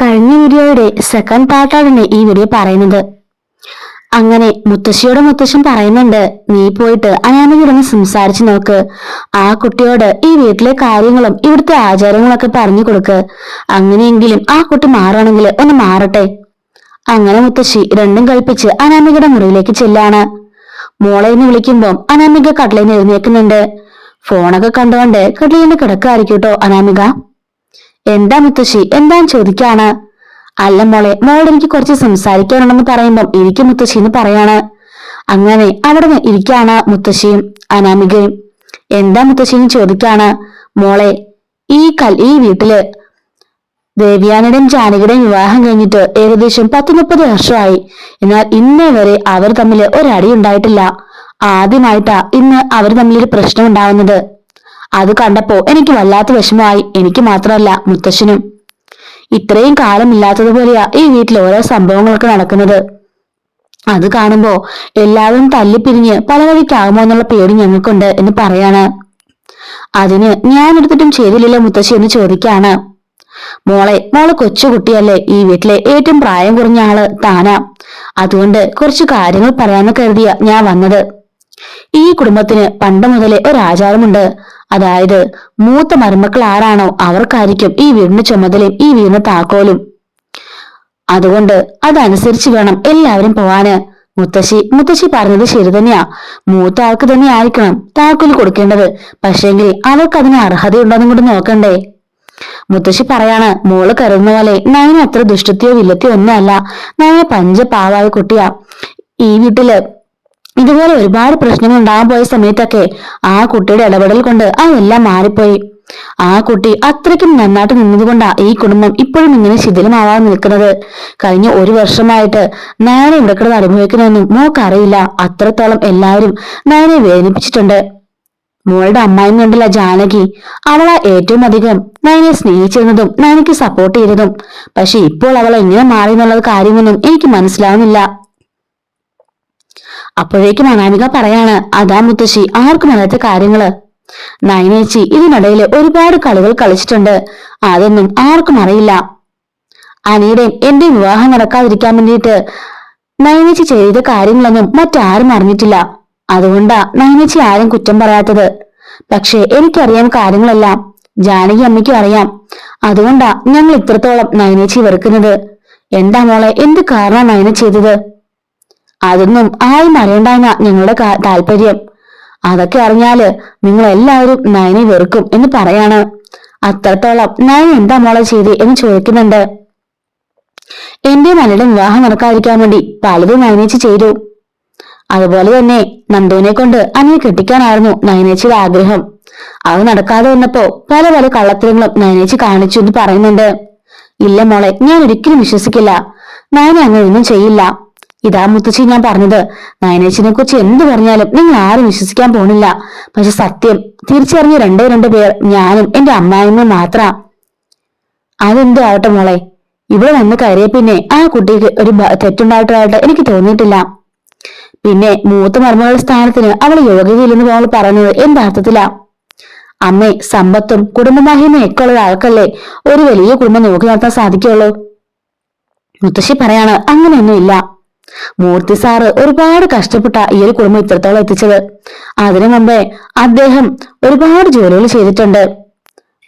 കഴിഞ്ഞ വീഡിയോയുടെ സെക്കൻഡ് പാർട്ടാണ് ഈ വീഡിയോ പറയുന്നത്. അങ്ങനെ മുത്തശ്ശിയോട് മുത്തശ്ശൻ പറയുന്നുണ്ട്, നീ പോയിട്ട് അനാമികയോടൊന്ന് സംസാരിച്ചു നോക്ക്. ആ കുട്ടിയോട് ഈ വീട്ടിലെ കാര്യങ്ങളും ഇവിടുത്തെ ആചാരങ്ങളൊക്കെ പറഞ്ഞു കൊടുക്ക്. അങ്ങനെയെങ്കിലും ആ കുട്ടി മാറുകയാണെങ്കിൽ ഒന്ന് മാറട്ടെ. അങ്ങനെ മുത്തശ്ശി രണ്ടും കൽപ്പിച്ച് അനാമികയുടെ മുറിയിലേക്ക് ചെല്ലാണ്. മോളെ എന്ന് വിളിക്കുമ്പോൾ അനാമിക കട്ടിലിന്ന് എഴുന്നേക്കുന്നുണ്ട്. ഫോണൊക്കെ കണ്ടുകൊണ്ട് കട്ടിലിന് കിടക്കായിരിക്കും കേട്ടോ അനാമിക. എന്താ മുത്തശ്ശി, എന്താന്ന് ചോദിക്കാണ്. അല്ല മോളെ, മോളോട് എനിക്ക് കുറച്ച് സംസാരിക്കാനുണ്ടെന്ന് പറയുമ്പം ഇരിക്കും മുത്തശ്ശി എന്ന് പറയാണ്. അങ്ങനെ അവിടെ ഇരിക്കാണ് മുത്തശ്ശിയും അനാമികയും. എന്താ മുത്തശ്ശിന്ന് ചോദിക്കാണ്. മോളെ, ഈ വീട്ടില് ദേവ്യാനിയുടെയും ജാനകിയുടെയും വിവാഹം കഴിഞ്ഞിട്ട് ഏകദേശം 10-30 വർഷമായി. എന്നാൽ ഇന്നേ വരെ അവർ തമ്മിൽ ഒരടി ഉണ്ടായിട്ടില്ല. ആദ്യമായിട്ടാ ഇന്ന് അവർ തമ്മിലൊരു പ്രശ്നം ഉണ്ടാവുന്നത്. അത് കണ്ടപ്പോ എനിക്ക് വല്ലാത്ത വിഷമമായി. എനിക്ക് മാത്രമല്ല, മുത്തശ്ശനും. ഇത്രയും കാലമില്ലാത്തതുപോലെയാ ഈ വീട്ടിൽ ഓരോ സംഭവങ്ങളൊക്കെ നടക്കുന്നത്. അത് കാണുമ്പോ എല്ലാവരും തല്ലിപ്പിരിഞ്ഞ് പല വഴിക്കാകുമോ എന്നുള്ള പേടി ഞങ്ങൾക്കുണ്ട് എന്ന് പറയാണ്. അതിന് ഞാൻ എടുത്തിട്ടും ചെയ്തില്ലല്ലോ മുത്തശ്ശി എന്ന് ചോദിക്കാണ്. മോള് കൊച്ചുകുട്ടിയല്ലേ, ഈ വീട്ടിലെ ഏറ്റവും പ്രായം കുറഞ്ഞ ആള് താനാ. അതുകൊണ്ട് കുറച്ചു കാര്യങ്ങൾ പറയാന്ന് കരുതിയ ഞാൻ വന്നത്. ഈ കുടുംബത്തിന് പണ്ട് മുതലേ ഒരാചാരമുണ്ട്. അതായത് മൂത്ത മരുമക്കൾ ആരാണോ അവർക്കായിരിക്കും ഈ വീടിന് ചുമതലയും ഈ വീടിന് താക്കോലും. അതുകൊണ്ട് അതനുസരിച്ച് വേണം എല്ലാവരും പോവാന്. മുത്തശ്ശി പറഞ്ഞത് ശരി തന്നെയാ. മൂത്ത ആൾക്ക് തന്നെ ആയിരിക്കണം താക്കോല് കൊടുക്കേണ്ടത്. പക്ഷേങ്കിൽ അവർക്ക് അതിന് അർഹതയുണ്ടോന്നും കൂടി നോക്കണ്ടേ. മുത്തശ്ശി പറയാണ്, മോള് കരുതുന്ന പോലെ നയന അത്ര ദുഷ്ടത്തെയോ വില്ലത്തെയോ ഒന്നുമല്ല. നയന പഞ്ചപാവായ കുട്ടിയാ. ഈ വീട്ടില് ഇതുപോലെ ഒരുപാട് പ്രശ്നങ്ങൾ ഉണ്ടാകാൻ പോയ സമയത്തൊക്കെ ആ കുട്ടിയുടെ ഇടപെടൽ കൊണ്ട് അതെല്ലാം മാറിപ്പോയി. ആ കുട്ടി അത്രയ്ക്കും നന്നായിട്ട് നിന്നതുകൊണ്ടാ ഈ കുടുംബം ഇപ്പോഴും ഇങ്ങനെ ശിഥിലമാവാതെ നിൽക്കുന്നത്. കഴിഞ്ഞ 1 വർഷമായിട്ട് നയനെ ഇവിടെ കിടന്ന് അനുഭവിക്കണമെന്നും മോക്കറിയില്ല. അത്രത്തോളം എല്ലാവരും നയനെ വേദനിപ്പിച്ചിട്ടുണ്ട്. മോളുടെ അമ്മായിയും കണ്ടില്ല ജാനകി, അവളാ ഏറ്റവും അധികം നയനെ സ്നേഹിച്ചിരുന്നതും നയനയ്ക്ക് സപ്പോർട്ട് ചെയ്തതും. പക്ഷെ ഇപ്പോൾ അവൾ എങ്ങനെ മാറി എന്നുള്ളത് കാര്യമൊന്നും എനിക്ക് മനസ്സിലാവുന്നില്ല. അപ്പോഴേക്കും അനാമിക പറയാണ്, അതാ മുത്തശ്ശി ആർക്കും അറിയാത്ത കാര്യങ്ങള്. നയനേച്ചി ഇതിനിടയിൽ ഒരുപാട് കളികൾ കളിച്ചിട്ടുണ്ട്. അതൊന്നും ആർക്കും അറിയില്ല. അനിയുടെയും എന്റെ വിവാഹം നടക്കാതിരിക്കാൻ വേണ്ടിയിട്ട് നയനേച്ചി ചെയ്ത കാര്യങ്ങളൊന്നും മറ്റാരും അറിഞ്ഞിട്ടില്ല. അതുകൊണ്ടാ നയനേച്ചി ആരും കുറ്റം പറയാത്തത്. പക്ഷെ എനിക്കറിയാം കാര്യങ്ങളെല്ലാം. ജാനകി അമ്മയ്ക്കും അറിയാം. അതുകൊണ്ടാ ഞങ്ങൾ ഇത്രത്തോളം നയനേച്ചി വെറുക്കുന്നത്. എന്താ മോളെ, എന്ത് കാരണം നയന ചെയ്തത്? അതൊന്നും ആരും അറിയണ്ടെന്ന ഞങ്ങളുടെ താല്പര്യം. അതൊക്കെ അറിഞ്ഞാല് നിങ്ങൾ എല്ലാവരും നയനെ വെറുക്കും എന്ന് പറയാണ്. അത്രത്തോളം നയന എന്താ മോളെ ചെയ്ത് എന്ന് ചോദിക്കുന്നുണ്ട്. എന്റെ മകളുടെ വിവാഹം നടക്കാതിരിക്കാൻ വേണ്ടി പലതും നയനേച്ചി ചെയ്തു. അതുപോലെ തന്നെ നന്ദുവിനെ കൊണ്ട് അനിയെ കെട്ടിക്കാനായിരുന്നു നയനേച്ചിയുടെ ആഗ്രഹം. അത് നടക്കാതെ വന്നപ്പോ പല പല കള്ളത്തരങ്ങളും നയനേച്ചി കാണിച്ചു എന്ന് പറയുന്നുണ്ട്. ഇല്ല മോളെ, ഞാൻ ഒരിക്കലും വിശ്വസിക്കില്ല. നയന അങ്ങനെയൊന്നും ചെയ്യില്ല. ഇതാ മുത്തശ്ശി ഞാൻ പറഞ്ഞത്. നയനേച്ചിനെ കുറിച്ച് എന്ത് പറഞ്ഞാലും നിങ്ങൾ ആരും വിശ്വസിക്കാൻ പോണില്ല. പക്ഷെ സത്യം തിരിച്ചറിഞ്ഞ 2 പേർ ഞാനും എന്റെ അമ്മായിമ്മ മാത്ര. അതെന്തോ ആവട്ടെ മോളെ, ഇവിടെ വന്ന് കയറിയ പിന്നെ ആ കുട്ടിക്ക് ഒരു തെറ്റുണ്ടായിട്ടായിട്ട് എനിക്ക് തോന്നിയിട്ടില്ല. പിന്നെ മൂത്ത മരുമകളുടെ സ്ഥാനത്തിന് അവൾ യോഗ്യതയില്ലെന്ന് അവൾ പറഞ്ഞത് എന്താർത്ഥത്തിലാ? അമ്മേ, സമ്പത്തും കുടുംബമാഹിമയും ഒക്കെ ഉള്ള ആൾക്കല്ലേ ഒരു വലിയ കുടുംബം നോക്കി നടത്താൻ സാധിക്കുള്ളൂ. മുത്തശ്ശി പറയാണ്, അങ്ങനെയൊന്നുമില്ല. മൂർത്തി സാറ് ഒരുപാട് കഷ്ടപ്പെട്ട ഈ ഒരു കുടുംബം ഇത്രത്തോളം എത്തിച്ചത്. അതിനു മുമ്പേ അദ്ദേഹം ഒരുപാട് ജോലികൾ ചെയ്തിട്ടുണ്ട്,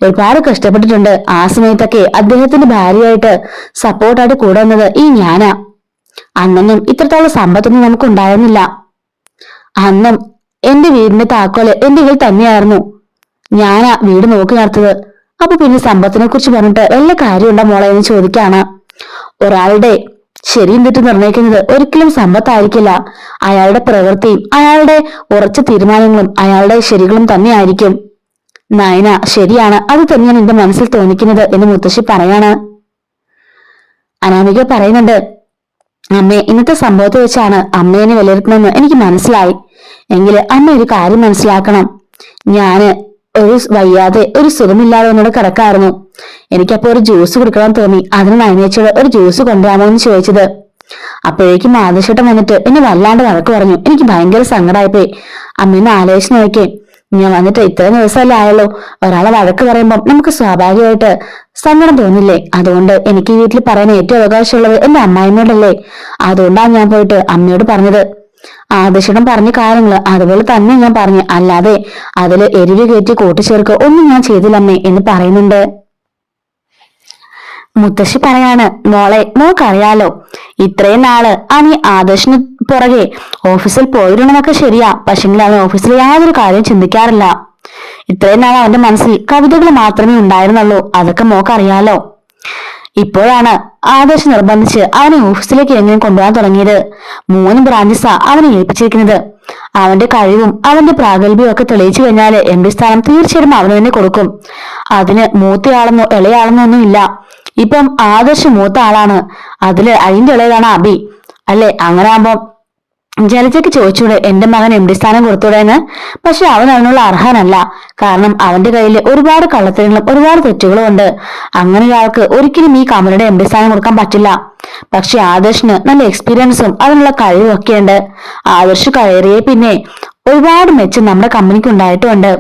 ഒരുപാട് കഷ്ടപ്പെട്ടിട്ടുണ്ട്. ആ സമയത്തൊക്കെ അദ്ദേഹത്തിന്റെ ഭാര്യയായിട്ട് സപ്പോർട്ടായിട്ട് കൂടെ വന്നത് ഈ ഞാനാ. അന്നൊന്നും ഇത്രത്തോളം സമ്പത്തൊന്നും നമുക്ക് ഉണ്ടായിരുന്നില്ല. അന്നും എന്റെ വീടിന്റെ താക്കോല് എന്റെ കയ്യിൽ തന്നെയായിരുന്നു. ഞാനാ വീട് നോക്കി നടത്തത്. അപ്പൊ പിന്നെ സമ്പത്തിനെ കുറിച്ച് പറഞ്ഞിട്ട് വല്ല കാര്യമുണ്ടോ മോളെ എന്ന് ചോദിക്കാണ്. ഒരാളുടെ ശരിയും തെറ്റ് നിർണ്ണയിക്കുന്നത് ഒരിക്കലും സമ്പത്തായിരിക്കില്ല. അയാളുടെ പ്രവൃത്തിയും അയാളുടെ ഉറച്ച തീരുമാനങ്ങളും അയാളുടെ ശരികളും തന്നെയായിരിക്കും. നയന ശരിയാണ്, അത് തന്നെയാണ് എന്റെ മനസ്സിൽ തോന്നിക്കുന്നത് എന്ന് മുത്തശ്ശി പറയാണ്. അനാമിക പറയുന്നുണ്ട്, അമ്മേ, ഇന്നത്തെ സംഭവത്തെ വെച്ചാണ് അമ്മേനെ വിലയിരുത്തുന്നതെന്ന് എനിക്ക് മനസ്സിലായി. എങ്കില് അമ്മ ഒരു കാര്യം മനസ്സിലാക്കണം. ഞാന് വയ്യാതെ ഒരു സുഖമില്ലാതെ എന്നോട് കിടക്കായിരുന്നു. എനിക്കപ്പോ ഒരു ജ്യൂസ് കുടിക്കണം തോന്നി. അതിന് നയനേച്ചിയോട് ഒരു ജ്യൂസ് കൊണ്ടുവരാമോ എന്ന് ചോദിച്ചത്. അപ്പോഴേക്കും മാതൃശേട്ടൻ വന്നിട്ട് എന്നെ വല്ലാണ്ട് വഴക്ക് പറഞ്ഞു. എനിക്ക് ഭയങ്കര സങ്കടമായിപ്പോയി. അമ്മേനെ ആലോചിച്ച് നോക്കി. ഞാൻ വന്നിട്ട് ഇത്രയും ദിവസമല്ലേ ആയുള്ളൂ. ഒരാളെ വഴക്ക് പറയുമ്പോൾ നമുക്ക് സ്വാഭാവികമായിട്ട് സങ്കടം തോന്നില്ലേ? അതുകൊണ്ട് എനിക്ക് ഈ വീട്ടിൽ പറയാൻ ഏറ്റവും അവകാശമുള്ളത് എന്റെ അമ്മായിമ്മയോടല്ലേ. അതുകൊണ്ടാണ് ഞാൻ പോയിട്ട് അമ്മയോട് പറഞ്ഞത്. ആദർശനം പറഞ്ഞ കാര്യങ്ങള് അതുപോലെ തന്നെ ഞാൻ പറഞ്ഞു, അല്ലാതെ അതില് എരിവ് കയറ്റി കൂട്ടിച്ചേർക്ക് ഒന്നും ഞാൻ ചെയ്തില്ലമ്മേ എന്ന് പറയുന്നുണ്ട്. മുത്തശ്ശി പറയാണ്, മോളെ മോക്കറിയാലോ, ഇത്രയും നാള് അനി ആദർശന് പുറകെ ഓഫീസിൽ പോയിരുന്നതൊക്കെ ശരിയാ. പക്ഷെങ്കിൽ അവൻ ഓഫീസിൽ യാതൊരു കാര്യം ചിന്തിക്കാറില്ല. ഇത്രയും നാൾ അവന്റെ മനസ്സിൽ കവിതകൾ മാത്രമേ ഉണ്ടായിരുന്നുള്ളൂ. അതൊക്കെ മോക്കറിയാലോ. ഇപ്പോഴാണ് ആദർശ് നിർബന്ധിച്ച് അവനെ ഓഫീസിലേക്ക് എങ്ങനെ കൊണ്ടുപോകാൻ തുടങ്ങിയത്. 3 ബ്രാഞ്ചസാ അവനെ ഏൽപ്പിച്ചിരിക്കുന്നത്. അവന്റെ കഴിവും അവന്റെ പ്രാഗൽഭ്യവും ഒക്കെ തെളിയിച്ചു കഴിഞ്ഞാല് MD സ്ഥാനം തീർച്ചയായും അവന് തന്നെ കൊടുക്കും. അതിന് മൂത്തയാളെന്നോ ഇളയാളെന്നോ ഒന്നും ഇല്ല. ഇപ്പം ആദർശ് മൂത്ത ആളാണ്, അതിന്റെ ഇളയതാണ് അബി അല്ലെ. അങ്ങനെ ആകുമ്പം ജലജയ്ക്ക് ചോദിച്ചൂടെ എന്റെ മകൻ MD സ്ഥാനം കൊടുത്തൂടെന്ന്. പക്ഷെ അവൻ അതിനുള്ള അർഹനല്ല. കാരണം അവന്റെ കയ്യിൽ ഒരുപാട് കള്ളത്തരങ്ങളും ഒരുപാട് തെറ്റുകളും ഉണ്ട്. അങ്ങനെ ഒരാൾക്ക് ഒരിക്കലും ഈ കമ്പനിയുടെ MD സ്ഥാനം കൊടുക്കാൻ പറ്റില്ല. പക്ഷെ ആദർശിന് നല്ല എക്സ്പീരിയൻസും അതിനുള്ള കഴിവും ഒക്കെ ഉണ്ട്. ആദർശ് കയറിയേ പിന്നെ ഒരുപാട് മെച്ചം നമ്മുടെ കമ്പനിക്ക് ഉണ്ടായിട്ടുമുണ്ട്.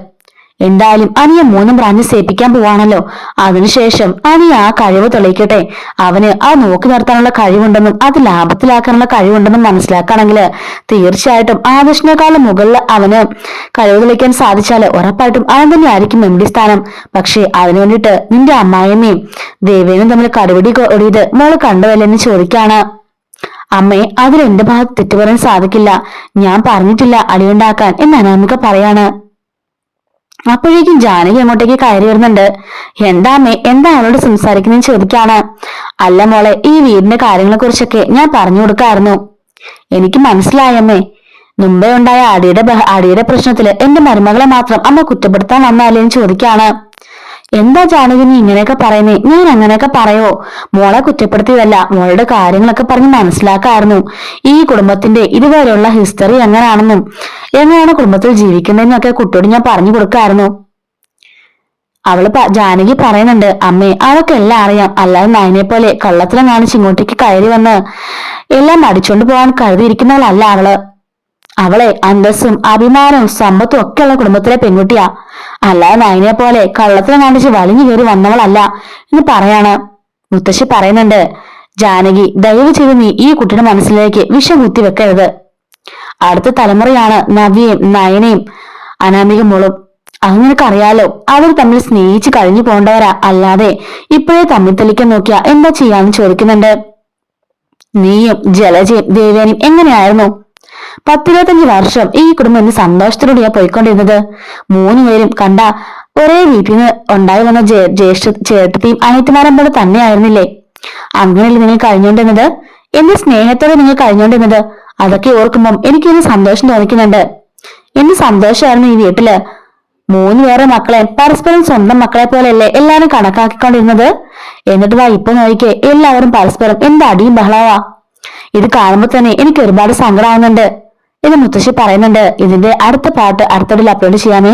എന്തായാലും അനിയെ 3 ബ്രാഞ്ചസ് ഏൽപ്പിക്കാൻ പോവാണല്ലോ. അതിനുശേഷം അനിയ ആ കഴിവ് തെളിയിക്കട്ടെ. അവന് ആ നോക്കി നിർത്താനുള്ള കഴിവുണ്ടെന്നും അത് ലാഭത്തിലാക്കാനുള്ള കഴിവുണ്ടെന്നും മനസ്സിലാക്കുകയാണെങ്കിൽ തീർച്ചയായിട്ടും ആദർശിനേക്കാളും മുകളിൽ അവന് കഴിവ് തെളിയിക്കാൻ സാധിച്ചാല് ഉറപ്പായിട്ടും അവൻ തന്നെ ആയിരിക്കും MD സ്ഥാനം. പക്ഷെ അതിനു വേണ്ടിയിട്ട് നിന്റെ അമ്മായിയമ്മയും ദേവേനും തമ്മിൽ കടുപിടി ഓടിയത് മോള് കണ്ടുവല്ലെന്ന് ചോദിക്കാണ്. അമ്മേ, അതിൽ എന്റെ ഭാഗത്ത് തെറ്റു പറയാൻ സാധിക്കില്ല. ഞാൻ പറഞ്ഞിട്ടില്ല അടിയുണ്ടാക്കാൻ എന്ന് അനാമിക പറയാണ്. അപ്പോഴേക്കും ജാനകി അങ്ങോട്ടേക്ക് കയറി വരുന്നുണ്ട്. എന്താ അമ്മേ, എന്താ അവളോട് സംസാരിക്കുന്നതെന്ന് ചോദിക്കാണ്. അല്ല മോളെ, ഈ വീടിന്റെ കാര്യങ്ങളെ കുറിച്ചൊക്കെ ഞാൻ പറഞ്ഞു കൊടുക്കായിരുന്നു. എനിക്ക് മനസ്സിലായമ്മേ. മുമ്പേ ഉണ്ടായ അടിയുടെ പ്രശ്നത്തില് എന്റെ മരുമകളെ മാത്രം അമ്മ കുറ്റപ്പെടുത്താൻ വന്നാലേന്ന് ചോദിക്കാണ്. എന്താ ജാനകി നീ ഇങ്ങനെയൊക്കെ പറയുന്നേ? ഞാൻ അങ്ങനെയൊക്കെ പറയോ? മോളെ കുറ്റപ്പെടുത്തിയതല്ല, മോളുടെ കാര്യങ്ങളൊക്കെ പറഞ്ഞ് മനസ്സിലാക്കായിരുന്നു. ഈ കുടുംബത്തിന്റെ ഇതുവരെയുള്ള ഹിസ്റ്ററി എങ്ങനെയാണെന്നും എങ്ങനെയാണ് കുടുംബത്തിൽ ജീവിക്കുന്നതെന്നൊക്കെ കുട്ടിയോട് ഞാൻ പറഞ്ഞു കൊടുക്കായിരുന്നു. ജാനകി പറയുന്നുണ്ട്, അമ്മേ അതൊക്കെ എല്ലാം അറിയാം. അല്ലാതെ നയനെ പോലെ കള്ളത്തിലും കാണിച്ച് ഇങ്ങോട്ടേക്ക് കയറി വന്ന് എല്ലാം അടിച്ചോണ്ട് പോകാൻ കരുതിയിരിക്കുന്നവളല്ല അവള്. അവളെ അന്തസ്സും അഭിമാനവും സമ്പത്തും ഒക്കെയുള്ള കുടുംബത്തിലെ പെൺകുട്ടിയാ. അല്ലാതെ നയനെ പോലെ കള്ളത്തിലും കാണിച്ച് വലിഞ്ഞു കയറി വന്നവളല്ല എന്ന് പറയാണ്. മുത്തശ്ശി പറയുന്നുണ്ട്, ജാനകി ദയവ് ചെയ്ത് നീ ഈ കുട്ടിയുടെ മനസ്സിലേക്ക് വിഷം കുത്തി വെക്കരുത്. അടുത്ത തലമുറയാണ് നവ്യയും നയനയും അനാമിക മോളും. അത് നിനക്കറിയാലോ. അവർ തമ്മിൽ സ്നേഹിച്ച് കഴിഞ്ഞു പോണ്ടവരാ. അല്ലാതെ ഇപ്പോഴേ തമ്മിൽ തെളിക്കാൻ നോക്കിയാ എന്താ ചെയ്യാന്ന് ചോദിക്കുന്നുണ്ട്. നീയും ജലജയും ദേവേനും എങ്ങനെയായിരുന്നു? 10-25 വർഷം ഈ കുടുംബം എന്ന് സന്തോഷത്തിലൂടെയാ പോയിക്കൊണ്ടിരുന്നത്. 3 പേരും കണ്ട ഒരേ വീട്ടിൽ നിന്ന് ഉണ്ടായി വന്ന ചേട്ടത്തിയും അനിയത്തിമാരും പോലെ തന്നെയായിരുന്നില്ലേ? അങ്ങനെയല്ലേ നിങ്ങൾ കഴിഞ്ഞോണ്ടിരുന്നത്? എന്റെ സ്നേഹത്തോടെ നിങ്ങൾ കഴിഞ്ഞോണ്ടിരുന്നത്. അതൊക്കെ ഓർക്കുമ്പം എനിക്കൊരു സന്തോഷം തോന്നിക്കുന്നുണ്ട്. എന്ത് സന്തോഷമായിരുന്നു ഈ വീട്ടില്. 3 പേരെ മക്കളെ പരസ്പരം സ്വന്തം മക്കളെ പോലെയല്ലേ എല്ലാരും കണക്കാക്കിക്കൊണ്ടിരുന്നത്. എന്നിട്ട് ഇപ്പൊ നോക്കിക്കേ, എല്ലാവരും പരസ്പരം എന്ത് അടിയും ബഹളവാ. ഇത് കാണുമ്പോ തന്നെ എനിക്ക് ഒരുപാട് സങ്കടമാവുന്നുണ്ട് എന്ന് മുത്തശ്ശി പറയുന്നുണ്ട്. ഇതിന്റെ അടുത്ത പാർട്ട് അടുത്തതിൽ അപ്ലോഡ് ചെയ്യാമേ.